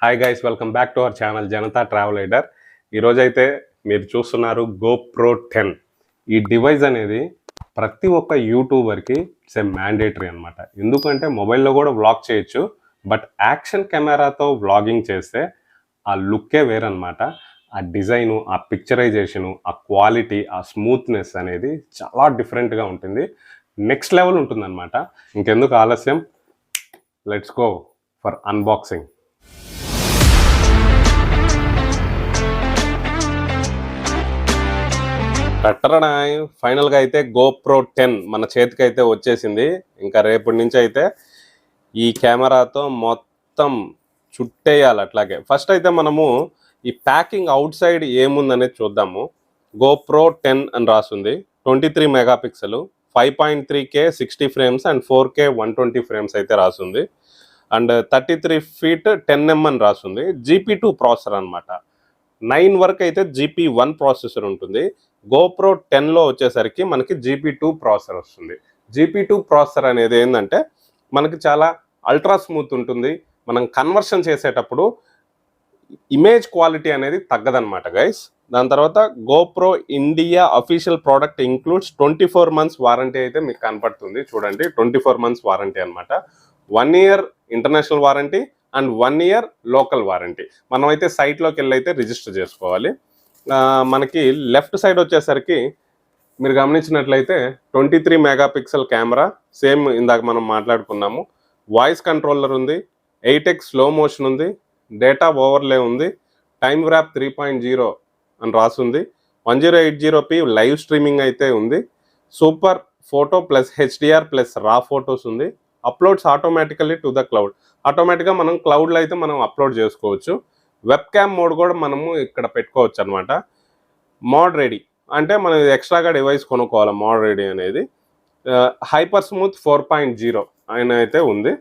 Hi guys, welcome back to our channel Janata ట్రావెలైడర్. ఈరోజైతే మీరు చూస్తున్నారు GoPro 10. ఈ డివైస్ అనేది ప్రతి ఒక్క యూట్యూబర్కి ఇట్స్ ఏ మ్యాండేటరీ అనమాట. ఎందుకంటే మొబైల్లో కూడా వ్లాగ్ చేయొచ్చు, బట్ యాక్షన్ కెమెరాతో వ్లాగింగ్ చేస్తే ఆ లుక్కే వేరనమాట. ఆ డిజైను, ఆ పిక్చరైజేషను, ఆ క్వాలిటీ, ఆ స్మూత్నెస్ అనేది చాలా డిఫరెంట్గా ఉంటుంది. నెక్స్ట్ లెవెల్ ఉంటుందన్నమాట. ఇంకెందుకు ఆలస్యం, లెట్స్ గో ఫర్ అన్బాక్సింగ్. కట్టరడాయ్ ఫైనల్గా అయితే GoPro 10 మన చేతికి అయితే వచ్చేసింది. ఇంకా రేపటి నుంచి అయితే ఈ కెమెరాతో మొత్తం చుట్టేయాలి. అట్లాగే ఫస్ట్ అయితే మనము ఈ ప్యాకింగ్ అవుట్ సైడ్ ఏముందనేది చూద్దాము. GoPro 10 అని రాస్తుంది. 23 megapixel, 5.3K 60 frames and 4K 120 frames అయితే రాస్తుంది. అండ్ 33 ఫీట్ 10mm అని రాస్తుంది. GP2 ప్రాసెసర్ అనమాట. 9 వరకు అయితే GP1 ప్రాసెసర్ ఉంటుంది. GoPro 10లో వచ్చేసరికి మనకి GP2 ప్రాసెసర్ వస్తుంది. GP2 ప్రాసెసర్ అనేది ఏంటంటే మనకి చాలా అల్ట్రా స్మూత్ ఉంటుంది. మనం కన్వర్షన్ చేసేటప్పుడు ఇమేజ్ క్వాలిటీ అనేది తగ్గదనమాట గైస్. దాని తర్వాత GoPro India official product includes 24 months warranty అయితే మీకు కనపడుతుంది. చూడండి, 24 months వారంటీ అనమాట. 1 year international warranty and 1 year local warranty. మనమైతే సైట్లోకి వెళ్ళి అయితే రిజిస్టర్ చేసుకోవాలి. మనకి లెఫ్ట్ సైడ్ వచ్చేసరికి మీరు గమనించినట్లయితే 23 మెగాపిక్సెల్ కెమెరా, సేమ్ ఇందాక మనం మాట్లాడుకున్నాము. వాయిస్ కంట్రోలర్ ఉంది, 8x స్లో మోషన్ ఉంది, డేటా ఓవర్లే ఉంది, టైమ్ వ్రాప్ 3.0 అని రాసుంది. 1080p లైవ్ స్ట్రీమింగ్ అయితే ఉంది. Super photo plus HDR plus రా ఫొటోస్ ఉంది. Uploads automatically to the cloud. ఆటోమేటిక్గా మనం క్లౌడ్లో అయితే మనం అప్లోడ్ చేసుకోవచ్చు. వెబ్ క్యామ్ మోడ్ కూడా మనము ఇక్కడ పెట్టుకోవచ్చు అనమాట. మోడ్ రెడీ అంటే మనం ఎక్స్ట్రాగా డివైస్ కొనుక్కోవాలి. మోడ్ రెడీ అనేది హైపర్ స్మూత్ 4.0 ఆయన అయితే ఉంది.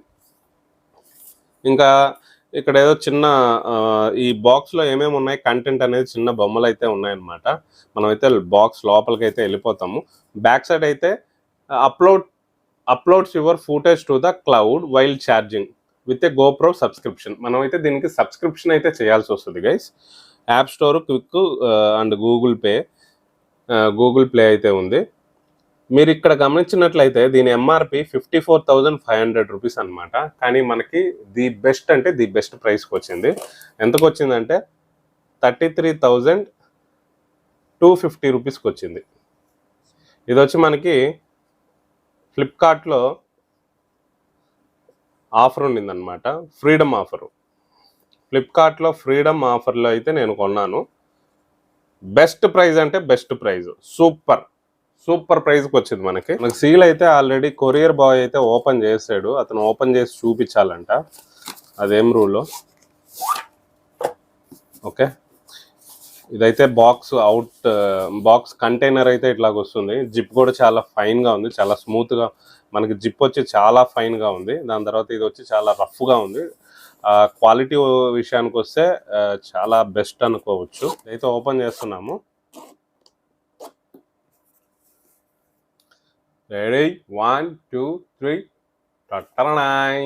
ఇంకా ఇక్కడ ఏదో చిన్న ఈ బాక్స్లో ఏమేమి ఉన్నాయి కంటెంట్ అనేది చిన్న బొమ్మలు అయితే ఉన్నాయన్నమాట. మనమైతే బాక్స్ లోపలికి అయితే వెళ్ళిపోతాము. బ్యాక్ సైడ్ అయితే uploads your footage to the cloud while charging with a GoPro subscription. మనమైతే దీనికి సబ్స్క్రిప్షన్ అయితే చేయాల్సి వస్తుంది guys. App store, quick and Google play అయితే ఉంది. మీరు ఇక్కడ గమనించినట్లయితే దీని MRP 54,500 రూపీస్ అనమాట. కానీ మనకి ది బెస్ట్ అంటే ది బెస్ట్ ప్రైస్కి వచ్చింది. ఎంతకు వచ్చిందంటే 33,250 రూపీస్కి వచ్చింది. ఇది వచ్చి మనకి ఫ్లిప్కార్ట్లో ఆఫర్ ఉండిందనమాట, ఫ్రీడమ్ ఆఫరు. ఫ్లిప్కార్ట్లో ఫ్రీడమ్ ఆఫర్లో అయితే నేను కొన్నాను. బెస్ట్ ప్రైజ్ అంటే బెస్ట్ ప్రైజ్, సూపర్ ప్రైజ్కి వచ్చింది మనకి. సీల్ అయితే ఆల్రెడీ కొరియర్ బాయ్ అయితే ఓపెన్ చేసాడు. అతను ఓపెన్ చేసి చూపించాలంట, అదేం రూలో. ఓకే, ఇదైతే బాక్స్ కంటైనర్ అయితే ఇట్లాగ వస్తుంది. జిప్ కూడా చాలా ఫైన్గా ఉంది, చాలా స్మూత్గా. మనకి జిప్ వచ్చి చాలా ఫైన్గా ఉంది. దాని తర్వాత ఇది వచ్చి చాలా రఫ్గా ఉంది. క్వాలిటీ విషయానికి వస్తే చాలా బెస్ట్ అనుకోవచ్చు. అయితే ఓపెన్ చేస్తున్నాము. రెడీ, 1 2 3 టట్టరనాయ్.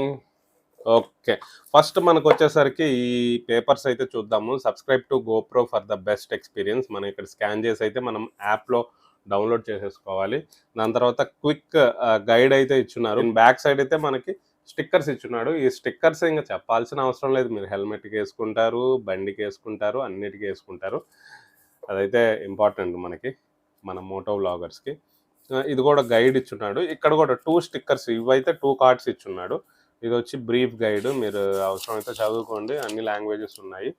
ఓకే, ఫస్ట్ మనకు వచ్చేసరికి ఈ పేపర్స్ అయితే చూద్దాము. Subscribe to GoPro for the best experience. మనం ఇక్కడ స్కాన్ చేసి అయితే మనం యాప్లో డౌన్లోడ్ చేసేసుకోవాలి. దాని తర్వాత క్విక్ గైడ్ అయితే ఇచ్చున్నారు. బ్యాక్ సైడ్ అయితే మనకి స్టిక్కర్స్ ఇచ్చున్నాడు. ఈ స్టిక్కర్స్ ఇంకా చెప్పాల్సిన అవసరం లేదు. మీరు హెల్మెట్కి వేసుకుంటారు, బండికి వేసుకుంటారు, అన్నిటికీ వేసుకుంటారు. అదైతే ఇంపార్టెంట్ మనకి, మన మోటో వ్లాగర్స్కి. ఇది కూడా గైడ్ ఇచ్చున్నాడు. ఇక్కడ కూడా 2 స్టిక్కర్స్, ఇవైతే 2 కార్డ్స్ ఇచ్చున్నాడు. ఇది వచ్చి బ్రీఫ్ గైడ్, మీరు అవసరమైతే చదువుకోండి, అన్ని లాంగ్వేజెస్ ఉన్నాయి.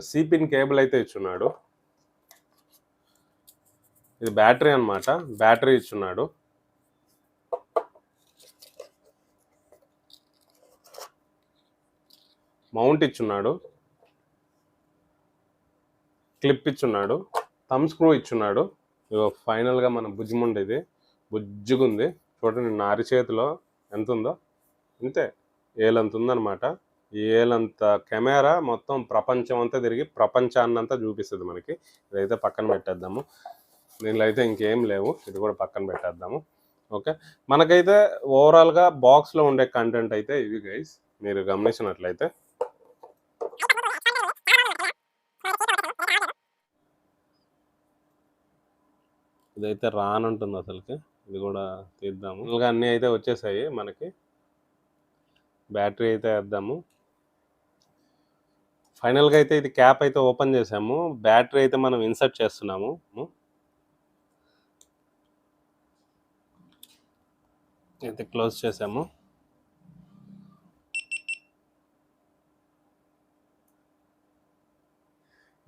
సిపిన్ కేబుల్ అయితే ఇచ్చున్నాడు. ఇది బ్యాటరీ అనమాట, బ్యాటరీ ఇచ్చున్నాడు. మౌంట్ ఇచ్చున్నాడు, క్లిప్ ఇచ్చున్నాడు, థమ్ స్క్రూ ఇచ్చున్నాడు. ఫైనల్గా మన బుజ్జిముండ, ఇది బుజ్జుగుంది చూడండి. నారి చేతిలో ఎంత ఉందో, ఇంతే ఏలంత ఉందన్నమాట. ఏలంత కెమెరా మొత్తం ప్రపంచం అంతా తిరిగి ప్రపంచాన్నంతా చూపిస్తుంది మనకి. ఇదైతే పక్కన పెట్టేద్దాము. దీనిలో అయితే ఇంకేం లేవు, ఇది కూడా పక్కన పెట్టేద్దాము. ఓకే, మనకైతే ఓవరాల్గా బాక్స్లో ఉండే కంటెంట్ అయితే ఇవి గైస్. మీరు గమనించినట్లయితే ఇదైతే రానంటుంది అసలుకి. ఇది కూడా తీద్దాము. ఇంకా అన్నీ అయితే వచ్చేసాయి మనకి. బ్యాటరీ అయితే వేద్దాము. ఫైనల్గా అయితే ఇది క్యాప్ అయితే ఓపెన్ చేసాము. బ్యాటరీ అయితే మనం ఇన్సర్ట్ చేస్తున్నాము. అయితే క్లోజ్ చేసాము.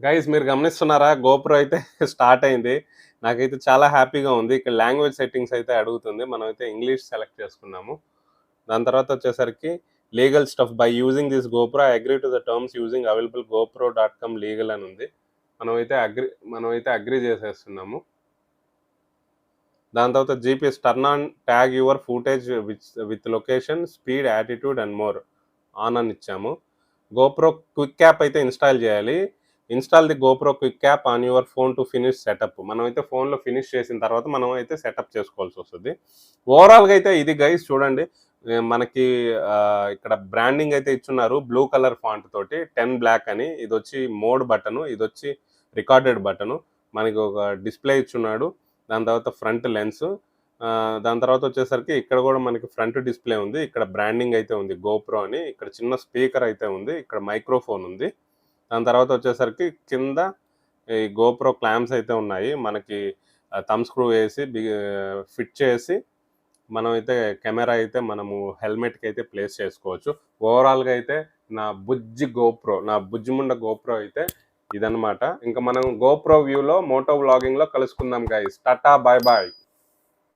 గైస్ మీరు గమనిస్తున్నారా, గోప్రో అయితే స్టార్ట్ అయింది. నాకైతే చాలా హ్యాపీగా ఉంది. ఇక్కడ లాంగ్వేజ్ సెట్టింగ్స్ అయితే అడుగుతుంది. మనం అయితే ఇంగ్లీష్ సెలెక్ట్ చేసుకున్నాము. దాని తర్వాత వచ్చేసరికి legal stuff by using this GoPro I agree to the terms using available gopro.com legal అని ఉంది. మనమైతే అగ్రి చేసేస్తున్నాము. దాని తర్వాత GPS turn on tag your footage with location speed attitude and more on అని ఇచ్చాము. గోప్రో క్విక్ యాప్ అయితే install చేయాలి. Install the GoPro quick app on your phone to finish setup. మనం అయితే ఫోన్లో ఫినిష్ చేసిన తర్వాత మనం అయితే సెటప్ చేసుకోవాల్సి వస్తుంది. ఓవరాల్గా అయితే ఇది గైస్ చూడండి, మనకి ఇక్కడ బ్రాండింగ్ అయితే ఇచ్చున్నారు బ్లూ కలర్ ఫాంట్ తోటి 10 బ్లాక్ అని. ఇది వచ్చి మోడ్ బటను, ఇది వచ్చి రికార్డెడ్ బటను. మనకి ఒక డిస్ప్లే ఇచ్చున్నాడు. దాని తర్వాత ఫ్రంట్ లెన్స్. దాని తర్వాత వచ్చేసరికి ఇక్కడ కూడా మనకి ఫ్రంట్ డిస్ప్లే ఉంది. ఇక్కడ బ్రాండింగ్ అయితే ఉంది గోప్రో అని. ఇక్కడ చిన్న స్పీకర్ అయితే ఉంది. ఇక్కడ మైక్రోఫోన్ ఉంది. దాని తర్వాత వచ్చేసరికి కింద ఈ గోప్రో క్లాంప్స్ అయితే ఉన్నాయి. మనకి థంబ్ స్క్రూ వేసి ఫిట్ చేసి మనం అయితే కెమెరా అయితే మనము హెల్మెట్కి అయితే ప్లేస్ చేసుకోవచ్చు. ఓవరాల్గా అయితే నా బుజ్జిముండ గోప్రో అయితే ఇదన్నమాట. ఇంకా మనం గోప్రో వ్యూలో మోటో వ్లాగింగ్లో కలుసుకుందాం గైస్. Tata bye bye.